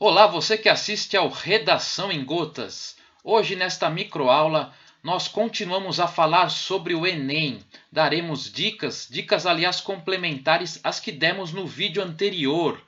Olá, você que assiste ao Redação em Gotas. Hoje, nesta microaula, nós continuamos a falar sobre o Enem. Daremos dicas aliás complementares às que demos no vídeo anterior,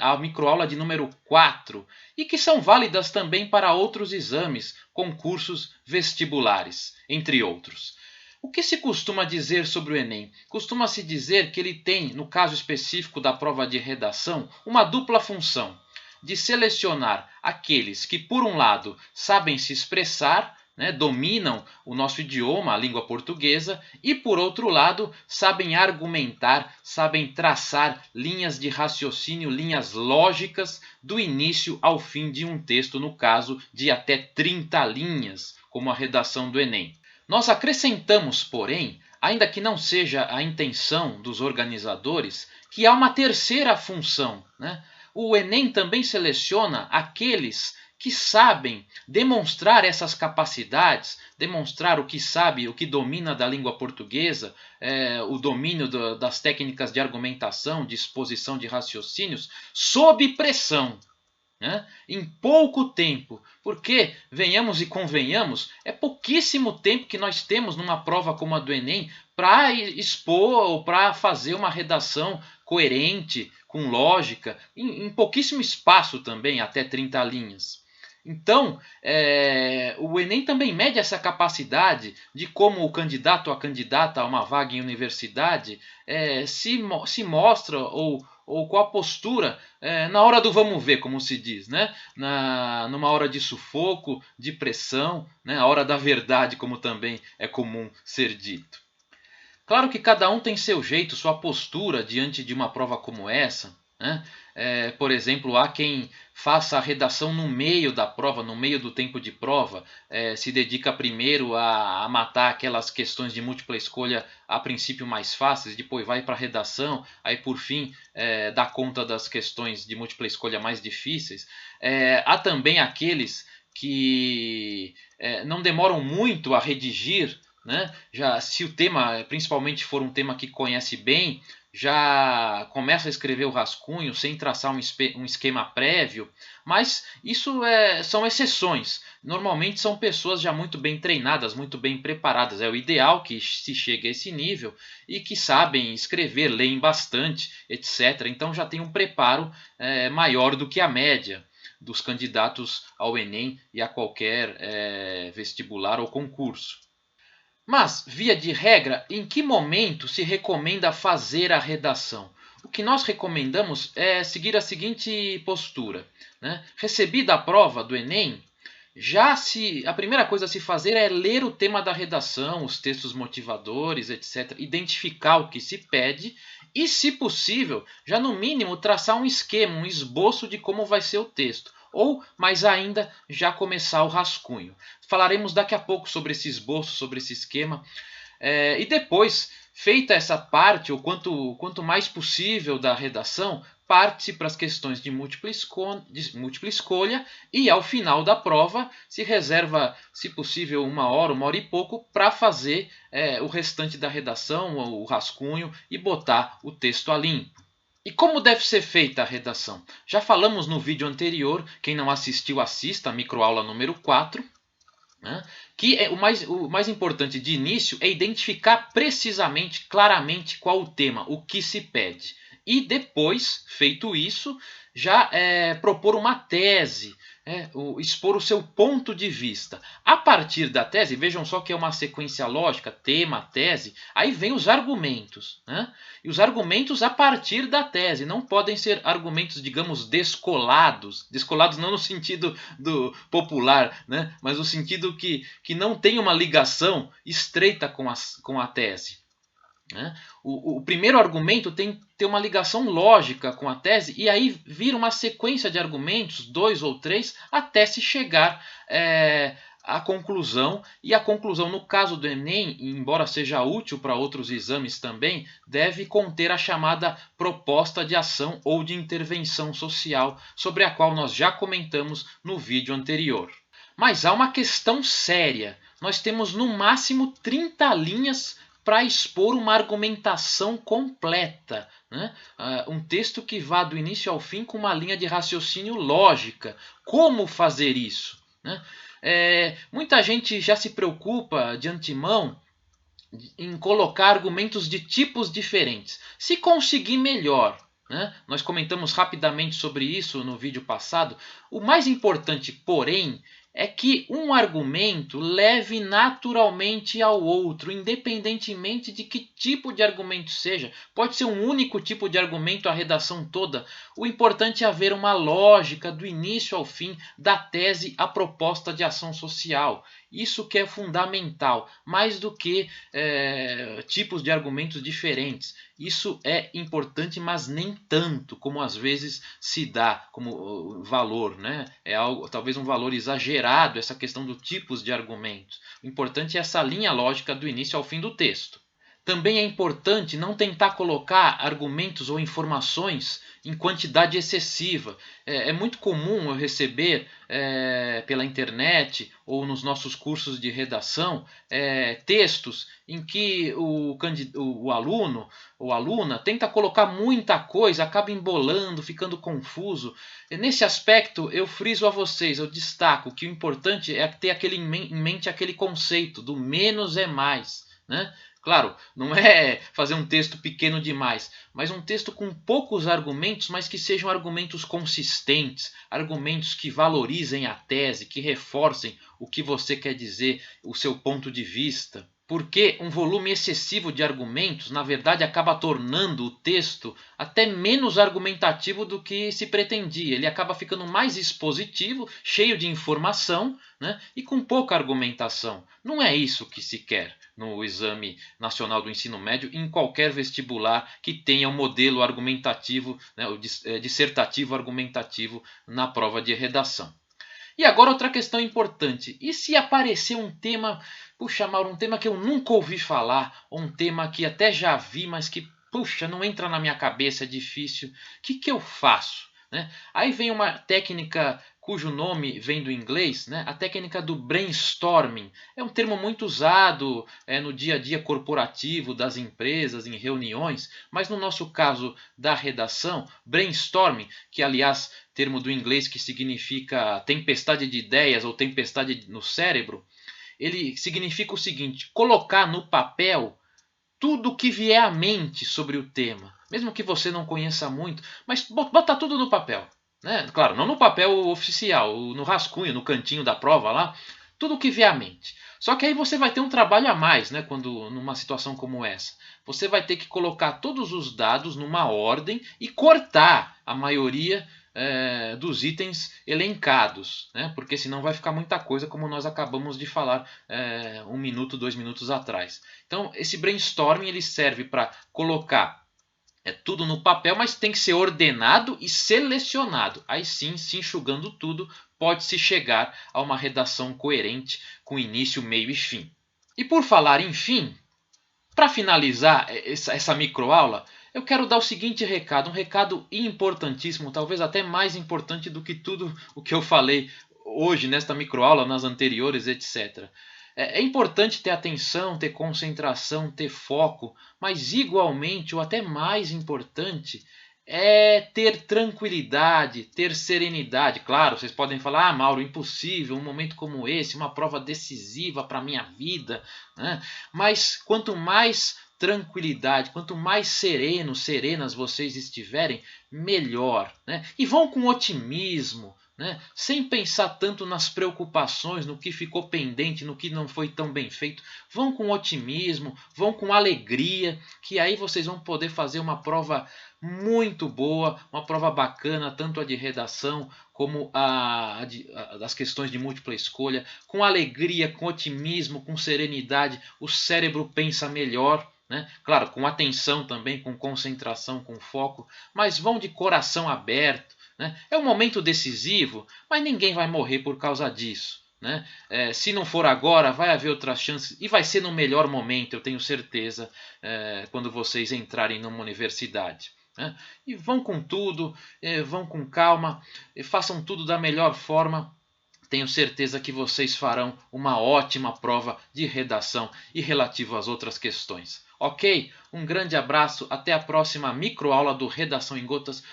a microaula de número 4, e que são válidas também para outros exames, concursos vestibulares, entre outros. O que se costuma dizer sobre o Enem? Costuma-se dizer que ele tem, no caso específico da prova de redação, uma dupla função de selecionar aqueles que, por um lado, sabem se expressar, dominam o nosso idioma, a língua portuguesa, e, por outro lado, sabem argumentar, sabem traçar linhas de raciocínio, linhas lógicas, do início ao fim de um texto, no caso de até 30 linhas, como a redação do Enem. Nós acrescentamos, porém, ainda que não seja a intenção dos organizadores, que há uma terceira função, O Enem também seleciona aqueles que sabem demonstrar essas capacidades, demonstrar o que sabe, o que domina da língua portuguesa, o domínio das técnicas de argumentação, de exposição de raciocínios, sob pressão. Em pouco tempo, porque, venhamos e convenhamos, é pouquíssimo tempo que nós temos numa prova como a do Enem para expor ou para fazer uma redação coerente, com lógica, em pouquíssimo espaço também, até 30 linhas. Então, o Enem também mede essa capacidade de como o candidato ou a candidata a uma vaga em universidade se mostra ou qual a postura na hora do vamos ver, como se diz, numa hora de sufoco, de pressão, a hora da verdade, como também é comum ser dito. Claro que cada um tem seu jeito, sua postura diante de uma prova como essa. Por exemplo, há quem faça a redação no meio da prova, no meio do tempo de prova, se dedica primeiro a matar aquelas questões de múltipla escolha a princípio mais fáceis, depois vai para a redação, aí por fim dá conta das questões de múltipla escolha mais difíceis. Há também aqueles que não demoram muito a redigir, já se o tema principalmente for um tema que conhece bem, já começa a escrever o rascunho sem traçar um esquema prévio, mas isso são exceções. Normalmente são pessoas já muito bem treinadas, muito bem preparadas. É o ideal que se chegue a esse nível e que sabem escrever, leem bastante, etc. Então já tem um preparo maior do que a média dos candidatos ao Enem e a qualquer vestibular ou concurso. Mas, via de regra, em que momento se recomenda fazer a redação? O que nós recomendamos é seguir a seguinte postura. Recebida a prova do Enem, a primeira coisa a se fazer é ler o tema da redação, os textos motivadores, etc. Identificar o que se pede e, se possível, já no mínimo traçar um esquema, um esboço de como vai ser o texto. Ou, mais ainda, já começar o rascunho. Falaremos daqui a pouco sobre esse esboço, sobre esse esquema. E depois, feita essa parte, ou quanto mais possível da redação, parte-se para as questões de múltipla escolha e, ao final da prova, se reserva, se possível, uma hora e pouco, para fazer o restante da redação, o rascunho, e botar o texto a limpo. E como deve ser feita a redação? Já falamos no vídeo anterior, quem não assistiu, assista a microaula número 4, que o mais importante de início é identificar precisamente, claramente qual o tema, o que se pede. E depois, feito isso, já propor uma tese, expor o seu ponto de vista. A partir da tese, vejam só que é uma sequência lógica, tema, tese, aí vem os argumentos. E os argumentos a partir da tese, não podem ser argumentos, digamos, descolados. Descolados não no sentido do popular, mas no sentido que não tem uma ligação estreita com a tese. O primeiro argumento tem que ter uma ligação lógica com a tese e aí vira uma sequência de argumentos, 2 ou 3, até se chegar à conclusão. E a conclusão, no caso do Enem, embora seja útil para outros exames também, deve conter a chamada proposta de ação ou de intervenção social, sobre a qual nós já comentamos no vídeo anterior. Mas há uma questão séria. Nós temos no máximo 30 linhas para expor uma argumentação completa, né? Um texto que vá do início ao fim com uma linha de raciocínio lógica. Como fazer isso, né? Muita gente já se preocupa de antemão em colocar argumentos de tipos diferentes. Se conseguir, melhor. Né? Nós comentamos rapidamente sobre isso no vídeo passado. O mais importante, porém, é que um argumento leve naturalmente ao outro, independentemente de que tipo de argumento seja. Pode ser um único tipo de argumento a redação toda. O importante é haver uma lógica do início ao fim da tese à proposta de ação social. Isso que é fundamental, mais do que tipos de argumentos diferentes. Isso é importante, mas nem tanto como às vezes se dá como valor, né? É algo, talvez um valor exagerado essa questão dos tipos de argumentos. O importante é essa linha lógica do início ao fim do texto. Também é importante não tentar colocar argumentos ou informações em quantidade excessiva. É muito comum eu receber pela internet ou nos nossos cursos de redação textos em que o aluno ou aluna tenta colocar muita coisa, acaba embolando, ficando confuso. Nesse aspecto, eu friso a vocês, eu destaco que o importante é ter em mente aquele conceito do menos é mais, né? Claro, não é fazer um texto pequeno demais, mas um texto com poucos argumentos, mas que sejam argumentos consistentes, argumentos que valorizem a tese, que reforcem o que você quer dizer, o seu ponto de vista. Porque um volume excessivo de argumentos, na verdade, acaba tornando o texto até menos argumentativo do que se pretendia. Ele acaba ficando mais expositivo, cheio de informação, né, e com pouca argumentação. Não é isso que se quer no Exame Nacional do Ensino Médio, em qualquer vestibular que tenha um modelo argumentativo, né, o dissertativo argumentativo na prova de redação. E agora outra questão importante. E se aparecer um tema, puxa, Mauro, um tema que eu nunca ouvi falar, ou um tema que até já vi, mas que, puxa, não entra na minha cabeça, é difícil. O que eu faço? Né? Aí vem uma técnica cujo nome vem do inglês, né? A técnica do brainstorming. É um termo muito usado no dia a dia corporativo das empresas, em reuniões, mas no nosso caso da redação, brainstorming, que aliás termo do inglês que significa tempestade de ideias ou tempestade no cérebro, ele significa o seguinte: colocar no papel tudo o que vier à mente sobre o tema, mesmo que você não conheça muito, mas botar tudo no papel. Né? Claro, não no papel oficial, no rascunho, no cantinho da prova lá, tudo o que vier à mente. Só que aí você vai ter um trabalho a mais, né, quando numa situação como essa. Você vai ter que colocar todos os dados numa ordem e cortar a maioria dos itens elencados, né? Porque senão vai ficar muita coisa, como nós acabamos de falar 1 minuto, 2 minutos atrás. Então, esse brainstorming ele serve para colocar tudo no papel, mas tem que ser ordenado e selecionado. Aí sim, se enxugando tudo, pode-se chegar a uma redação coerente com início, meio e fim. E por falar em fim, para finalizar essa microaula, eu quero dar o seguinte recado, um recado importantíssimo, talvez até mais importante do que tudo o que eu falei hoje nesta microaula, nas anteriores, etc. É importante ter atenção, ter concentração, ter foco, mas igualmente, ou até mais importante, é ter tranquilidade, ter serenidade. Claro, vocês podem falar, Mauro, impossível, um momento como esse, uma prova decisiva para a minha vida, né? Mas quanto mais tranquilidade, quanto mais serenas vocês estiverem, melhor, né? E vão com otimismo, né? Sem pensar tanto nas preocupações, no que ficou pendente, no que não foi tão bem feito. Vão com otimismo, vão com alegria, que aí vocês vão poder fazer uma prova muito boa, uma prova bacana, tanto a de redação como das questões de múltipla escolha. Com alegria, com otimismo, com serenidade, o cérebro pensa melhor. Né? Claro, com atenção também, com concentração, com foco, mas vão de coração aberto. Né? É um momento decisivo, mas ninguém vai morrer por causa disso. Né? Se não for agora, vai haver outras chances e vai ser no melhor momento, eu tenho certeza, quando vocês entrarem numa universidade. Né? E vão com tudo, vão com calma, façam tudo da melhor forma. Tenho certeza que vocês farão uma ótima prova de redação e relativo às outras questões. Ok? Um grande abraço, até a próxima microaula do Redação em Gotas.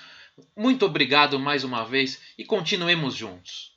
Muito obrigado mais uma vez e continuemos juntos.